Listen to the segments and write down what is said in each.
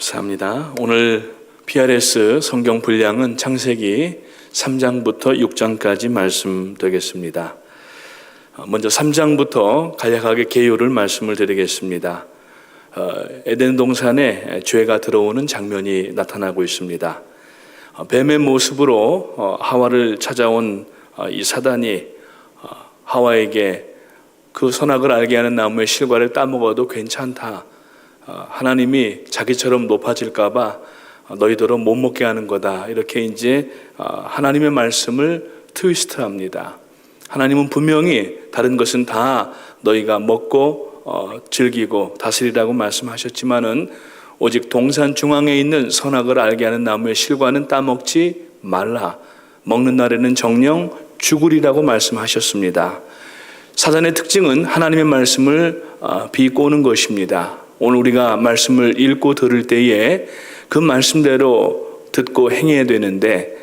감사합니다. 오늘 PRS 성경 분량은 창세기 3장부터 6장까지 말씀드리겠습니다. 먼저 3장부터 간략하게 개요를 말씀을 드리겠습니다. 에덴 동산에 죄가 들어오는 장면이 나타나고 있습니다. 뱀의 모습으로 하와를 찾아온 이 사단이 하와에게 그 선악을 알게 하는 나무의 실과를 따먹어도 괜찮다. 하나님이 자기처럼 높아질까 봐 너희들은 못 먹게 하는 거다. 이렇게 이제 하나님의 말씀을 트위스트합니다. 하나님은 분명히 다른 것은 다 너희가 먹고 즐기고 다스리라고 말씀하셨지만은 오직 동산 중앙에 있는 선악을 알게 하는 나무의 실과는 따먹지 말라. 먹는 날에는 정녕 죽으리라고 말씀하셨습니다. 사단의 특징은 하나님의 말씀을 비꼬는 것입니다. 오늘 우리가 말씀을 읽고 들을 때에 그 말씀대로 듣고 행해야 되는데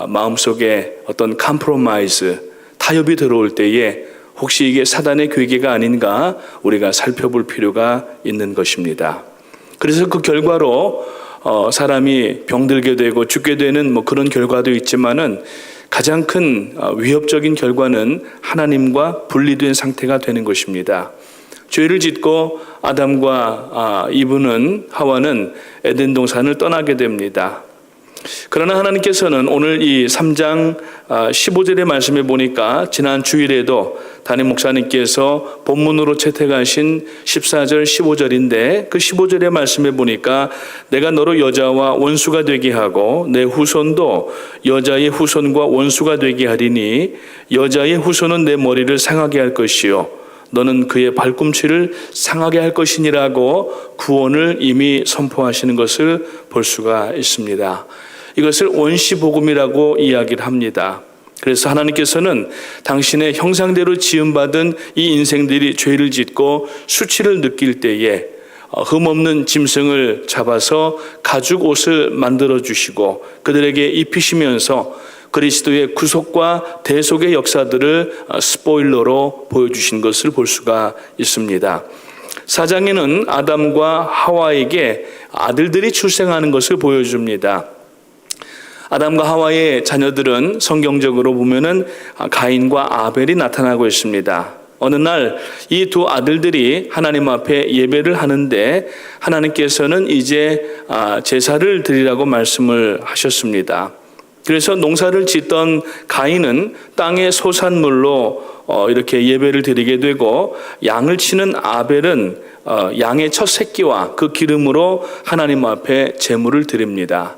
마음속에 어떤 컴프로마이즈, 타협이 들어올 때에 혹시 이게 사단의 괴계가 아닌가 우리가 살펴볼 필요가 있는 것입니다. 그래서 그 결과로 사람이 병들게 되고 죽게 되는 그런 결과도 있지만은 가장 큰 위협적인 결과는 하나님과 분리된 상태가 되는 것입니다. 죄를 짓고 아담과 하와는 에덴 동산을 떠나게 됩니다. 그러나 하나님께서는 오늘 이 3장 15절의 말씀에 보니까 지난 주일에도 담임 목사님께서 본문으로 채택하신 14절 15절인데 그 15절의 말씀에 보니까 내가 너로 여자와 원수가 되게 하고 내 후손도 여자의 후손과 원수가 되게 하리니 여자의 후손은 내 머리를 상하게 할 것이요 너는 그의 발꿈치를 상하게 할 것이니라고 구원을 이미 선포하시는 것을 볼 수가 있습니다. 이것을 원시복음이라고 이야기를 합니다. 그래서 하나님께서는 당신의 형상대로 지음받은 이 인생들이 죄를 짓고 수치를 느낄 때에 흠없는 짐승을 잡아서 가죽 옷을 만들어 주시고 그들에게 입히시면서 그리스도의 구속과 대속의 역사들을 스포일러로 보여주신 것을 볼 수가 있습니다. 4장에는 아담과 하와에게 아들들이 출생하는 것을 보여줍니다. 아담과 하와의 자녀들은 성경적으로 보면은 가인과 아벨이 나타나고 있습니다. 어느 날 이 두 아들들이 하나님 앞에 예배를 하는데 하나님께서는 이제 제사를 드리라고 말씀을 하셨습니다. 그래서 농사를 짓던 가인은 땅의 소산물로 이렇게 예배를 드리게 되고 양을 치는 아벨은 양의 첫 새끼와 그 기름으로 하나님 앞에 제물을 드립니다.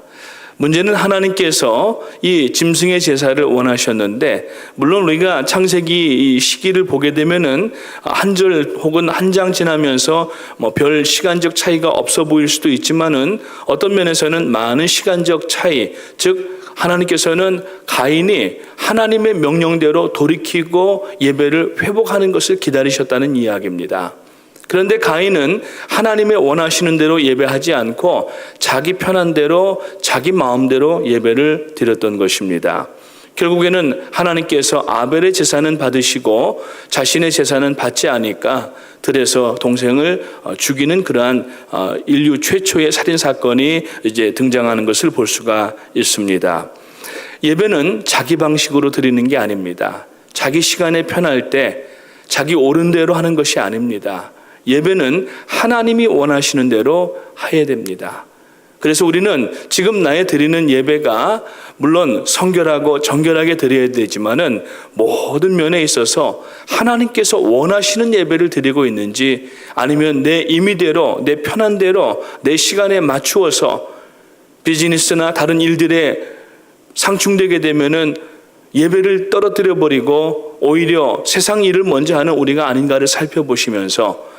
문제는 하나님께서 이 짐승의 제사를 원하셨는데 물론 우리가 창세기 이 시기를 보게 되면은 한 절 혹은 한 장 지나면서 별 시간적 차이가 없어 보일 수도 있지만은 어떤 면에서는 많은 시간적 차이, 즉 하나님께서는 가인이 하나님의 명령대로 돌이키고 예배를 회복하는 것을 기다리셨다는 이야기입니다. 그런데 가인은 하나님의 원하시는 대로 예배하지 않고 자기 편한 대로 자기 마음대로 예배를 드렸던 것입니다. 결국에는 하나님께서 아벨의 제사는 받으시고 자신의 제사는 받지 않으니까 들에서 동생을 죽이는 그러한 인류 최초의 살인 사건이 이제 등장하는 것을 볼 수가 있습니다. 예배는 자기 방식으로 드리는 게 아닙니다. 자기 시간에 편할 때 자기 옳은 대로 하는 것이 아닙니다. 예배는 하나님이 원하시는 대로 해야 됩니다. 그래서 우리는 지금 나의 드리는 예배가 물론 성결하고 정결하게 드려야 되지만은 모든 면에 있어서 하나님께서 원하시는 예배를 드리고 있는지 아니면 내 임의대로 내 편한 대로 내 시간에 맞추어서 비즈니스나 다른 일들에 상충되게 되면은 예배를 떨어뜨려 버리고 오히려 세상 일을 먼저 하는 우리가 아닌가를 살펴보시면서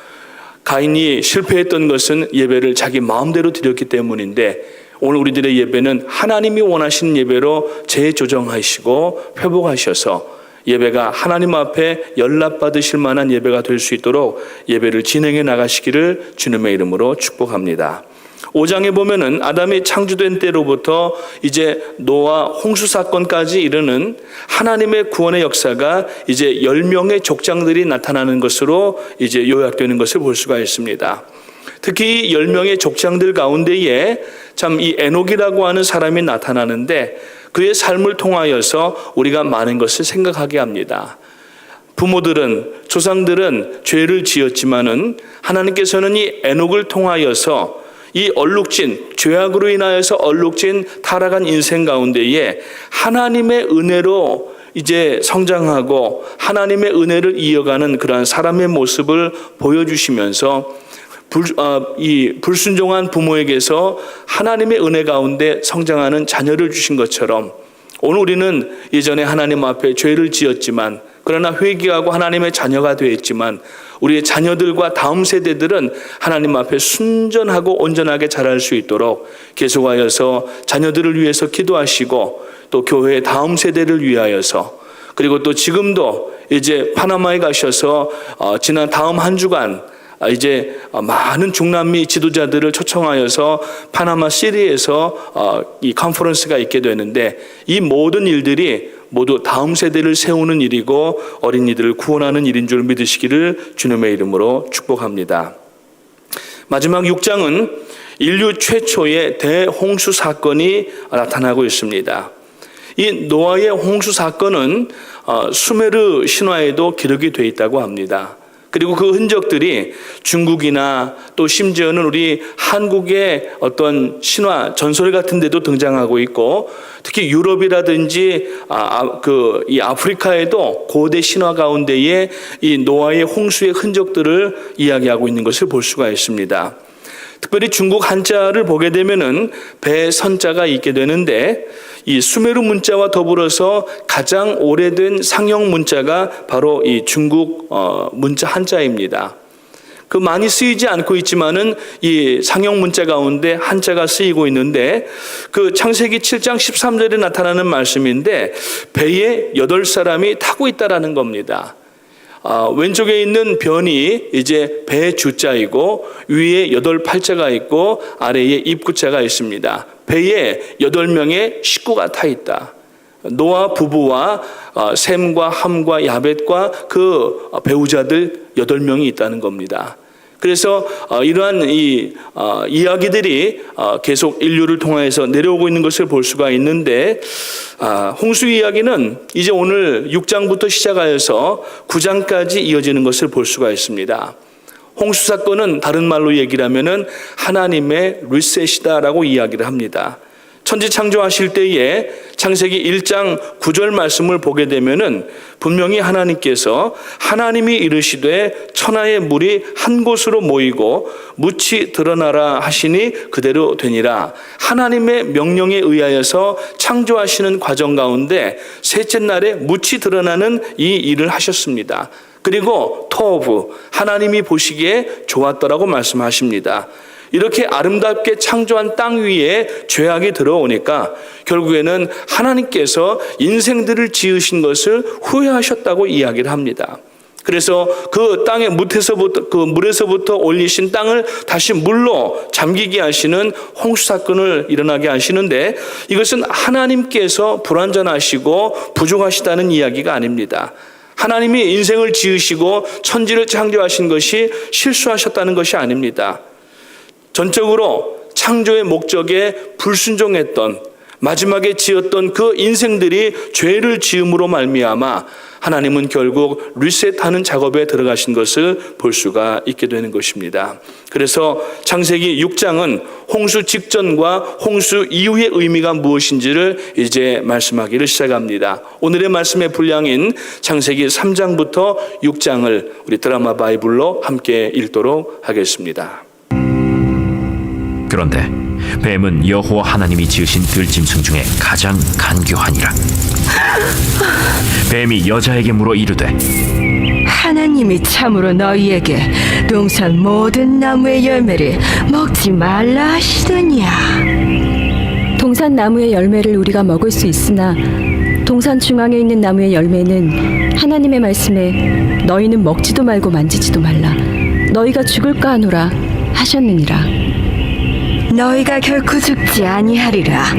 가인이 실패했던 것은 예배를 자기 마음대로 드렸기 때문인데 오늘 우리들의 예배는 하나님이 원하시는 예배로 재조정하시고 회복하셔서 예배가 하나님 앞에 연락받으실 만한 예배가 될 수 있도록 예배를 진행해 나가시기를 주님의 이름으로 축복합니다. 5장에 보면은 아담이 창조된 때로부터 이제 노아 홍수 사건까지 이르는 하나님의 구원의 역사가 이제 10명의 족장들이 나타나는 것으로 이제 요약되는 것을 볼 수가 있습니다. 특히 10명의 족장들 가운데에 참 이 에녹이라고 하는 사람이 나타나는데 그의 삶을 통하여서 우리가 많은 것을 생각하게 합니다. 부모들은, 조상들은 죄를 지었지만은 하나님께서는 이 에녹을 통하여서 이 얼룩진, 죄악으로 인하여서 얼룩진 타락한 인생 가운데에 하나님의 은혜로 이제 성장하고 하나님의 은혜를 이어가는 그러한 사람의 모습을 보여주시면서 이 불순종한 부모에게서 하나님의 은혜 가운데 성장하는 자녀를 주신 것처럼 오늘 우리는 예전에 하나님 앞에 죄를 지었지만 그러나 회개하고 하나님의 자녀가 되었지만 우리의 자녀들과 다음 세대들은 하나님 앞에 순전하고 온전하게 자랄 수 있도록 계속하여서 자녀들을 위해서 기도하시고 또 교회의 다음 세대를 위하여서 그리고 또 지금도 이제 파나마에 가셔서 지난 다음 한 주간 이제 많은 중남미 지도자들을 초청하여서 파나마 시리에서 이 컨퍼런스가 있게 되는데 이 모든 일들이 모두 다음 세대를 세우는 일이고 어린이들을 구원하는 일인 줄 믿으시기를 주님의 이름으로 축복합니다. 마지막 6장은 인류 최초의 대홍수 사건이 나타나고 있습니다. 이 노아의 홍수 사건은 수메르 신화에도 기록이 되어 있다고 합니다. 그리고 그 흔적들이 중국이나 또 심지어는 우리 한국의 어떤 신화, 전설 같은 데도 등장하고 있고 특히 유럽이라든지 이 아프리카에도 고대 신화 가운데에 이 노아의 홍수의 흔적들을 이야기하고 있는 것을 볼 수가 있습니다. 특별히 중국 한자를 보게 되면은 배 선자가 있게 되는데 이 수메르 문자와 더불어서 가장 오래된 상형 문자가 바로 이 중국 문자 한자입니다. 그 많이 쓰이지 않고 있지만은 이 상형 문자 가운데 한자가 쓰이고 있는데 그 창세기 7장 13절에 나타나는 말씀인데 배에 8사람이 타고 있다라는 겁니다. 왼쪽에 있는 변이 이제 배 주자이고 위에 8팔자가 있고 아래에 입구자가 있습니다. 배에 8명의 식구가 타 있다. 노아 부부와 셈과 함과 야벳과 그 배우자들 8명이 있다는 겁니다. 그래서 이러한 이야기들이 계속 인류를 통해서 내려오고 있는 것을 볼 수가 있는데 홍수 이야기는 이제 오늘 6장부터 시작하여서 9장까지 이어지는 것을 볼 수가 있습니다. 홍수 사건은 다른 말로 얘기를 하면은 하나님의 리셋이다라고 이야기를 합니다. 천지 창조하실 때에 창세기 1장 9절 말씀을 보게 되면은 분명히 하나님께서 하나님이 이르시되 천하의 물이 한 곳으로 모이고 묻이 드러나라 하시니 그대로 되니라. 하나님의 명령에 의하여서 창조하시는 과정 가운데 셋째 날에 묻이 드러나는 이 일을 하셨습니다. 그리고 토브 하나님이 보시기에 좋았더라고 말씀하십니다. 이렇게 아름답게 창조한 땅 위에 죄악이 들어오니까 결국에는 하나님께서 인생들을 지으신 것을 후회하셨다고 이야기를 합니다. 그래서 그 땅의 물에서부터 올리신 땅을 다시 물로 잠기게 하시는 홍수 사건을 일어나게 하시는데 이것은 하나님께서 불완전하시고 부족하시다는 이야기가 아닙니다. 하나님이 인생을 지으시고 천지를 창조하신 것이 실수하셨다는 것이 아닙니다. 전적으로 창조의 목적에 불순종했던 마지막에 지었던 그 인생들이 죄를 지음으로 말미암아 하나님은 결국 리셋하는 작업에 들어가신 것을 볼 수가 있게 되는 것입니다. 그래서 창세기 6장은 홍수 직전과 홍수 이후의 의미가 무엇인지를 이제 말씀하기를 시작합니다. 오늘의 말씀의 분량인 창세기 3장부터 6장을 우리 드라마 바이블로 함께 읽도록 하겠습니다. 그런데 뱀은 여호와 하나님이 지으신 들짐승 중에 가장 간교하니라. 뱀이 여자에게 물어 이르되 하나님이 참으로 너희에게 동산 모든 나무의 열매를 먹지 말라 하시더냐. 동산 나무의 열매를 우리가 먹을 수 있으나 동산 중앙에 있는 나무의 열매는 하나님의 말씀에 너희는 먹지도 말고 만지지도 말라 너희가 죽을까 하노라 하셨느니라. 너희가 결코 죽지 아니하리라.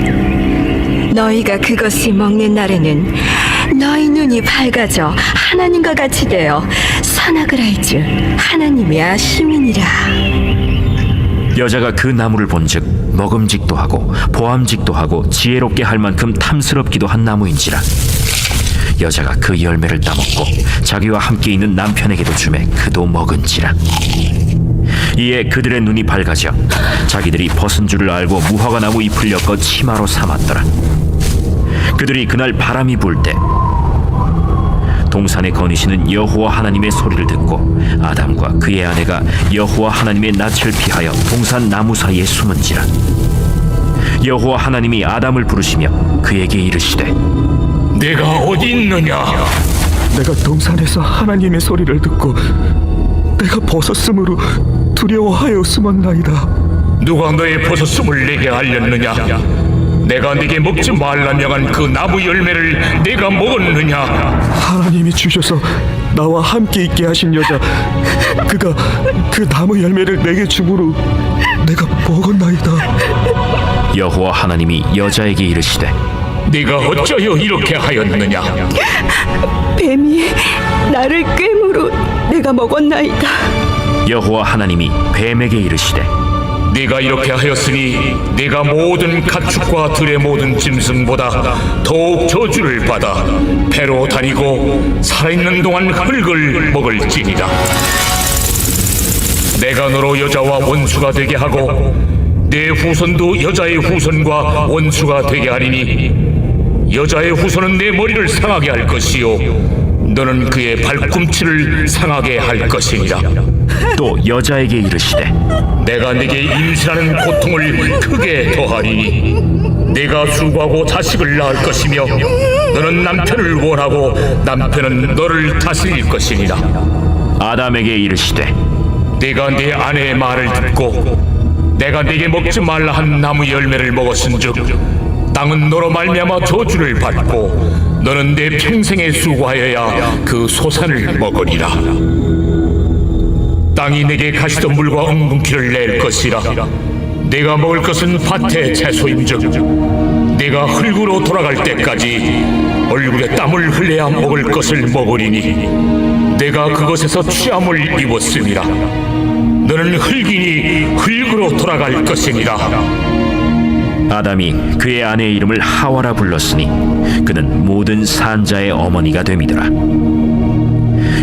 너희가 그것을 먹는 날에는 너희 눈이 밝아져 하나님과 같이 되어 선악을 알 줄 하나님이 아심이니라. 여자가 그 나무를 본즉 먹음직도 하고 보암직도 하고 지혜롭게 할 만큼 탐스럽기도 한 나무인지라. 여자가 그 열매를 따먹고 자기와 함께 있는 남편에게도 주매 그도 먹은지라. 이에 그들의 눈이 밝아져 자기들이 벗은 줄을 알고 무화과 나무 잎을 엮어 치마로 삼았더라. 그들이 그날 바람이 불 때 동산에 거니시는 여호와 하나님의 소리를 듣고 아담과 그의 아내가 여호와 하나님의 낯을 피하여 동산 나무 사이에 숨은지라. 여호와 하나님이 아담을 부르시며 그에게 이르시되 내가 어디 있느냐? 내가 동산에서 하나님의 소리를 듣고 내가 벗었으므로 두려워하여 숨었나이다. 누가 너의 벗었음을 내게 알렸느냐? 내가 네게 먹지 말라 명한 그 나무 열매를 내가 먹었느냐? 하나님이 주셔서 나와 함께 있게 하신 여자, 그가 그 나무 열매를 내게 주므로 내가 먹었나이다. 여호와 하나님이 여자에게 이르시되 네가 어쩌여 이렇게 하였느냐? 뱀이 나를 꿰므로 내가 먹었나이다. 여호와 하나님이 뱀에게 이르시되 네가 이렇게 하였으니 네가 모든 가축과 들의 모든 짐승보다 더욱 저주를 받아 배로 다니고 살아있는 동안 흙을 먹을지니라. 내가 너로 여자와 원수가 되게 하고 내 후손도 여자의 후손과 원수가 되게 하리니 여자의 후손은 내 머리를 상하게 할 것이요 너는 그의 발꿈치를 상하게 할 것이니라. 또 여자에게 이르시되 내가 네게 임신하는 고통을 크게 더하리니 네가 수고하고 자식을 낳을 것이며 너는 남편을 원하고 남편은 너를 다스릴 것이니라. 아담에게 이르시되 네가 네 아내의 말을 듣고 내가 네게 먹지 말라 한 나무 열매를 먹었은즉 땅은 너로 말미암아 저주를 받고 너는 내 평생에 수고하여야 그 소산을 먹으리라. 땅이 내게 가시덤불과 엉겅퀴를 낼 것이라. 내가 먹을 것은 밭의 채소인즉 내가 흙으로 돌아갈 때까지 얼굴에 땀을 흘려야 먹을 것을 먹으리니 내가 그것에서 취함을 입었음이라. 너는 흙이니 흙으로 돌아갈 것이니라. 아담이 그의 아내의 이름을 하와라 불렀으니 그는 모든 산자의 어머니가 됨이더라.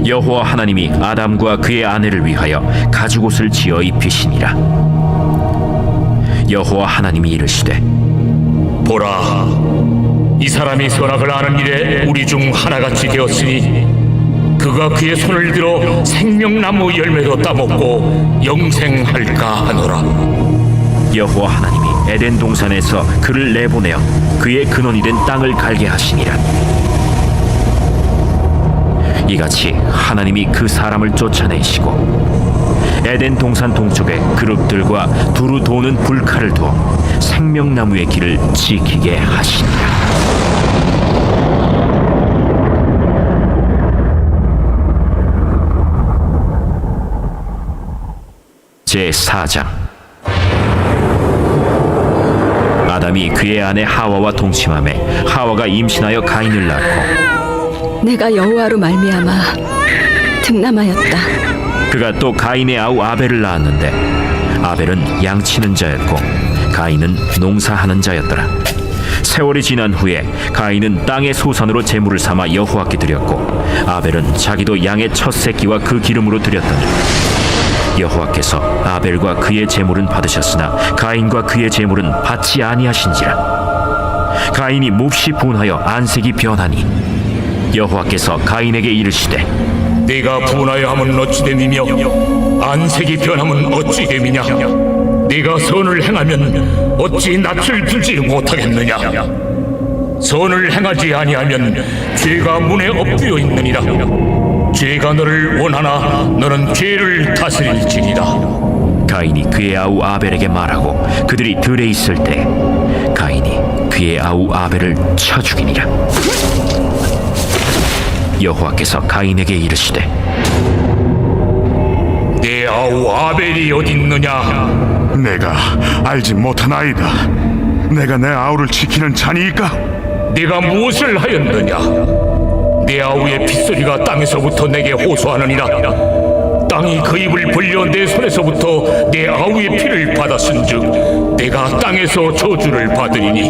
여호와 하나님이 아담과 그의 아내를 위하여 가죽옷을 지어 입히시니라. 여호와 하나님이 이르시되 보라, 이 사람이 선악을 아는 일에 우리 중 하나같이 되었으니 그가 그의 손을 들어 생명나무 열매도 따먹고 영생할까 하노라. 여호와 하나님이 에덴 동산에서 그를 내보내어 그의 근원이 된 땅을 갈게 하시니라. 이같이 하나님이 그 사람을 쫓아내시고 에덴 동산 동쪽에 그룹들과 두루 도는 불칼을 두어 생명나무의 길을 지키게 하시니라. 제4장. 아담이 그의 아내 하와와 동침하매 하와가 임신하여 가인을 낳고 내가 여호와로 말미암아 득남하였다. 그가 또 가인의 아우 아벨을 낳았는데 아벨은 양치는 자였고 가인은 농사하는 자였더라. 세월이 지난 후에 가인은 땅의 소산으로 제물을 삼아 여호와께 드렸고 아벨은 자기도 양의 첫 새끼와 그 기름으로 드렸더니 여호와께서 아벨과 그의 제물은 받으셨으나 가인과 그의 제물은 받지 아니하신지라. 가인이 몹시 분하여 안색이 변하니 여호와께서 가인에게 이르시되 네가 분하여 함은 어찌 됨이며 안색이 변함은 어찌 됨이냐? 네가 선을 행하면 어찌 낯을 들지 못하겠느냐? 선을 행하지 아니하면 죄가 문에 엎드려 있느니라. 죄가 너를 원하나 너는 죄를 다스릴지니라. 가인이 그의 아우 아벨에게 말하고 그들이 들에 있을 때 가인이 그의 아우 아벨을 쳐 죽이니라. 여호와께서 가인에게 이르시되 내 아우 아벨이 어디 있느냐? 내가 알지 못하나이다. 내가 내 아우를 지키는 자니이까? 네가 무엇을 하였느냐? 내 아우의 핏소리가 땅에서부터 내게 호소하느니라. 땅이 그 입을 벌려 내 손에서부터 내 아우의 피를 받았은즉 내가 땅에서 저주를 받으리니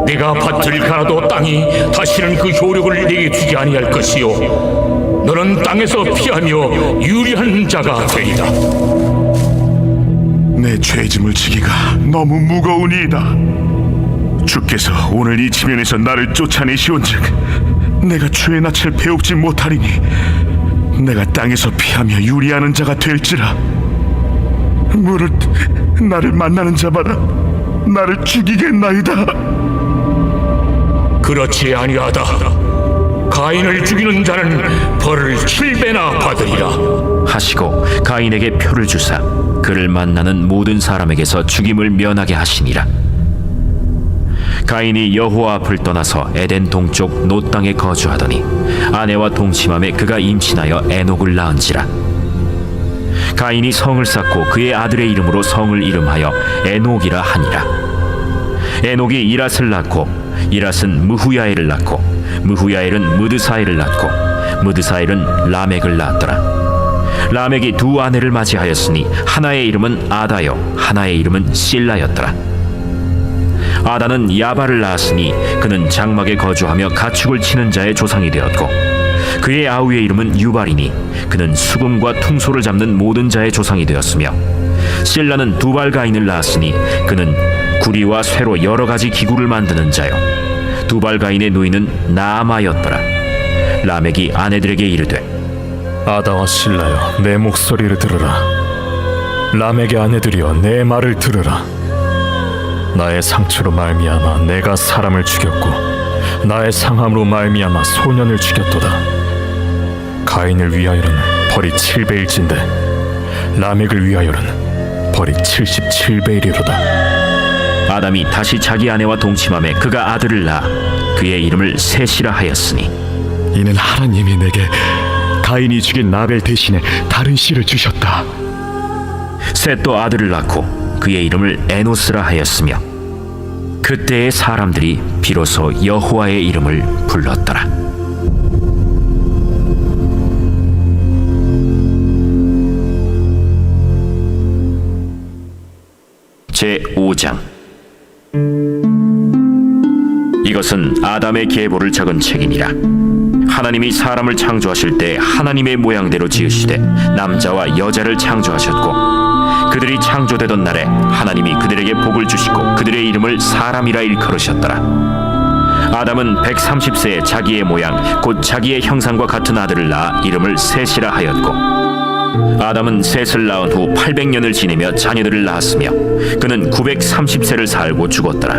내가 밭을 갈아도 땅이 다시는 그 효력을 내게 주지 아니할 것이요 너는 땅에서 피하며 유리한 자가 되리라. 내 죄짐을 지기가 너무 무거우니이다. 주께서 오늘 이 지면에서 나를 쫓아내시온즉 내가 주의 낯을 배웁지 못하리니 내가 땅에서 피하며 유리하는 자가 될지라. 무릇 나를 만나는 자마다 나를 죽이겠나이다. 그렇지 아니하다. 가인을 죽이는 자는 벌을 7배나 받으리라. 하시고 가인에게 표를 주사 그를 만나는 모든 사람에게서 죽임을 면하게 하시니라. 가인이 여호와 앞을 떠나서 에덴 동쪽 노 땅에 거주하더니 아내와 동침함에 그가 임신하여 에녹을 낳은지라. 가인이 성을 쌓고 그의 아들의 이름으로 성을 이름하여 에녹이라 하니라. 에녹이 이랏을 낳고 이랏은 무후야엘을 낳고 무후야엘은 무드사엘을 낳고 무드사엘은 라멕을 낳았더라. 라멕이 두 아내를 맞이하였으니 하나의 이름은 아다요 하나의 이름은 실라였더라. 아다는 야발을 낳았으니 그는 장막에 거주하며 가축을 치는 자의 조상이 되었고 그의 아우의 이름은 유발이니 그는 수금과 퉁소를 잡는 모든 자의 조상이 되었으며 실라는 두발가인을 낳았으니 그는 구리와 쇠로 여러 가지 기구를 만드는 자요 두발가인의 누이는 나아마였더라. 라멕이 아내들에게 이르되 아다와 실라여, 내 목소리를 들으라. 라멕의 아내들이여, 내 말을 들으라. 나의 상처로 말미암아 내가 사람을 죽였고 나의 상함으로 말미암아 소년을 죽였도다. 가인을 위하여는 벌이 7배일진데 라멕을 위하여는 벌이 77배이리로다. 아담이 다시 자기 아내와 동침함에 그가 아들을 낳아 그의 이름을 셋이라 하였으니 이는 하나님이 내게 가인이 죽인 라벨 대신에 다른 씨를 주셨다. 셋도 아들을 낳고 그의 이름을 에노스라 하였으며 그때의 사람들이 비로소 여호와의 이름을 불렀더라. 제5장. 이것은 아담의 계보를 적은 책이니라. 하나님이 사람을 창조하실 때 하나님의 모양대로 지으시되 남자와 여자를 창조하셨고 그들이 창조되던 날에 하나님이 그들에게 복을 주시고 그들의 이름을 사람이라 일컬으셨더라. 아담은 130세에 자기의 모양 곧 자기의 형상과 같은 아들을 낳아 이름을 셋이라 하였고 아담은 셋을 낳은 후 800년을 지내며 자녀들을 낳았으며 그는 930세를 살고 죽었더라.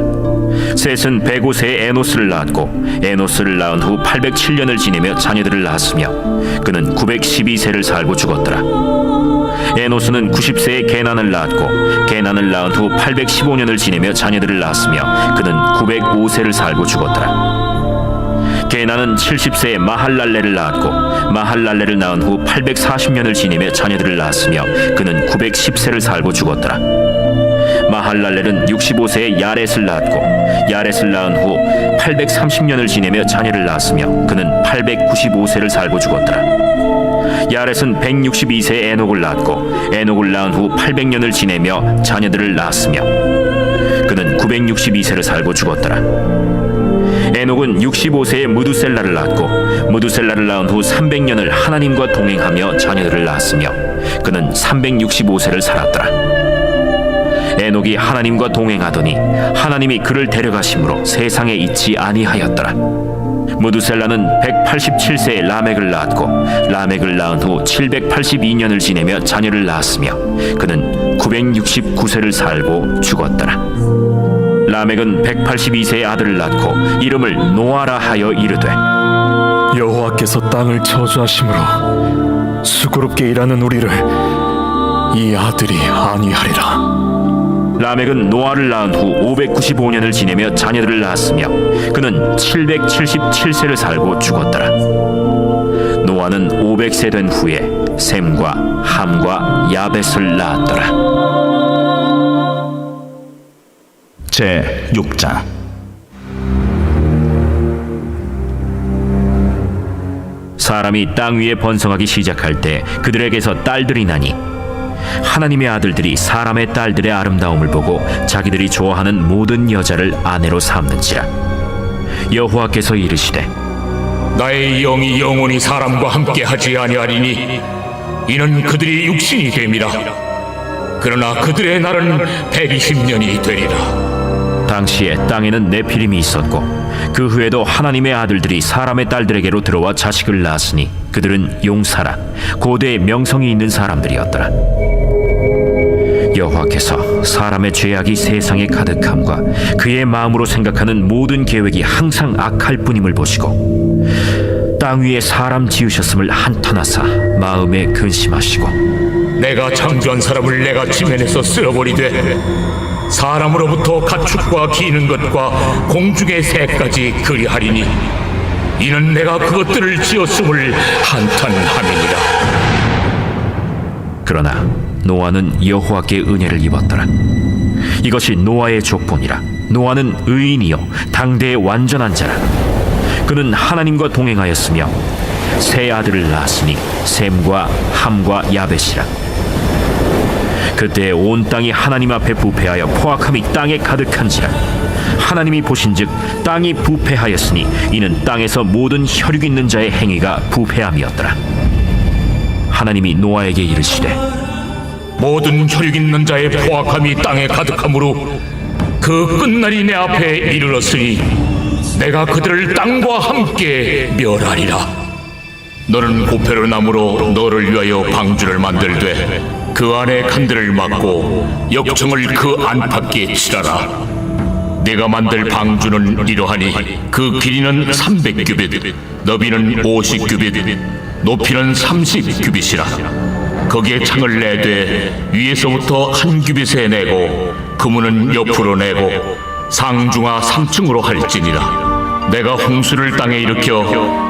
셋은 105세에 에노스를 낳았고 에노스를 낳은 후 807년을 지내며 자녀들을 낳았으며 그는 912세를 살고 죽었더라. 에노스는 90세에 게난을 낳았고 게난을 낳은 후 815년을 지내며 자녀들을 낳았으며 그는 905세를 살고 죽었더라. 게난은 70세에 마할랄레를 낳았고 마할랄레를 낳은 후 840년을 지내며 자녀들을 낳았으며 그는 910세를 살고 죽었더라. 마할랄렐은 65세에 야렛을 낳았고 야렛을 낳은 후 830년을 지내며 자녀를 낳았으며 그는 895세를 살고 죽었더라. 야렛은 162세에 에녹을 낳았고 에녹을 낳은 후 800년을 지내며 자녀들을 낳았으며 그는 962세를 살고 죽었더라. 에녹은 65세에 무두셀라를 낳았고 무두셀라를 낳은 후 300년을 하나님과 동행하며 자녀들을 낳았으며 그는 365세를 살았더라. 에녹이 하나님과 동행하더니 하나님이 그를 데려가심으로 세상에 있지 아니하였더라. 무두셀라는 187세에 라멕을 낳았고 라멕을 낳은 후 782년을 지내며 자녀를 낳았으며 그는 969세를 살고 죽었더라. 라멕은 182세의 아들을 낳고 이름을 노아라 하여 이르되 여호와께서 땅을 저주하심으로 수고롭게 일하는 우리를 이 아들이 아니하리라. 라멕은 노아를 낳은 후 595년을 지내며 자녀들을 낳았으며 그는 777세를 살고 죽었더라. 노아는 500세 된 후에 셈과 함과 야벳을 낳았더라. 제6장. 사람이 땅 위에 번성하기 시작할 때 그들에게서 딸들이 나니 하나님의 아들들이 사람의 딸들의 아름다움을 보고 자기들이 좋아하는 모든 여자를 아내로 삼는지라. 여호와께서 이르시되 나의 영이 영원히 사람과 함께하지 아니하리니 이는 그들이 육신이 됨이라. 그러나 그들의 날은 120년이 되리라. 당시에 땅에는 네피림이 있었고 그 후에도 하나님의 아들들이 사람의 딸들에게로 들어와 자식을 낳았으니 그들은 용사라 고대의 명성이 있는 사람들이었더라. 여호와께서 사람의 죄악이 세상에 가득함과 그의 마음으로 생각하는 모든 계획이 항상 악할 뿐임을 보시고 땅 위에 사람 지으셨음을 한탄하사 마음에 근심하시고 내가 창조한 사람을 내가 지면에서 쓸어버리되 사람으로부터 가축과 기는 것과 공중의 새까지 그리하리니 이는 내가 그것들을 지었음을 한탄함이니라. 그러나 노아는 여호와께 은혜를 입었더라. 이것이 노아의 족본이라. 노아는 의인이요 당대의 완전한 자라. 그는 하나님과 동행하였으며 세 아들을 낳았으니 셈과 함과 야벳이라. 그때 온 땅이 하나님 앞에 부패하여 포악함이 땅에 가득한지라. 하나님이 보신즉 땅이 부패하였으니 이는 땅에서 모든 혈육 있는 자의 행위가 부패함이었더라. 하나님이 노아에게 이르시되 모든 혈육 있는 자의 포악함이 땅에 가득함으로 그 끝날이 내 앞에 이르렀으니 내가 그들을 땅과 함께 멸하리라. 너는 고페르 나무로 너를 위하여 방주를 만들되 그 안에 칸들을 막고 역청을 그 안팎에 칠하라. 내가 만들 방주는 이러하니 그 길이는 300규빗, 너비는 50규빗, 높이는 30규빗이라. 거기에 창을 내되 위에서부터 한 규빗에 내고 그문은 옆으로 내고 상중하 3층으로 할지니라. 내가 홍수를 땅에 일으켜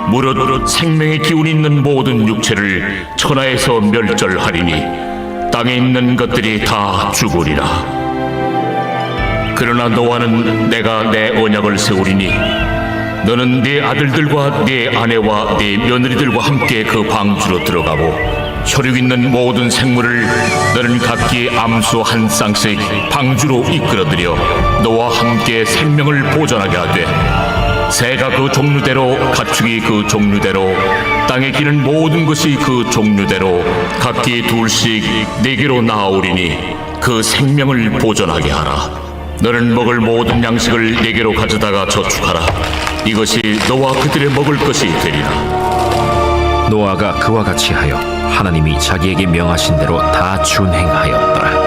무릇 생명의 기운이 있는 모든 육체를 천하에서 멸절하리니 땅에 있는 것들이 다 죽으리라. 그러나 노아는 내가 내 언약을 세우리니 너는 네 아들들과 네 아내와 네 며느리들과 함께 그 방주로 들어가고 혈육 있는 모든 생물을 너는 각기 암수 한 쌍씩 방주로 이끌어들여 너와 함께 생명을 보존하게 하되 새가 그 종류대로 가축이 그 종류대로 땅에 기는 모든 것이 그 종류대로 각기 둘씩 내게로 나아오리니 그 생명을 보존하게 하라. 너는 먹을 모든 양식을 내게로 가져다가 저축하라. 이것이 너와 그들의 먹을 것이 되리라. 노아가 그와 같이 하여 하나님이 자기에게 명하신 대로 다 준행하였더라.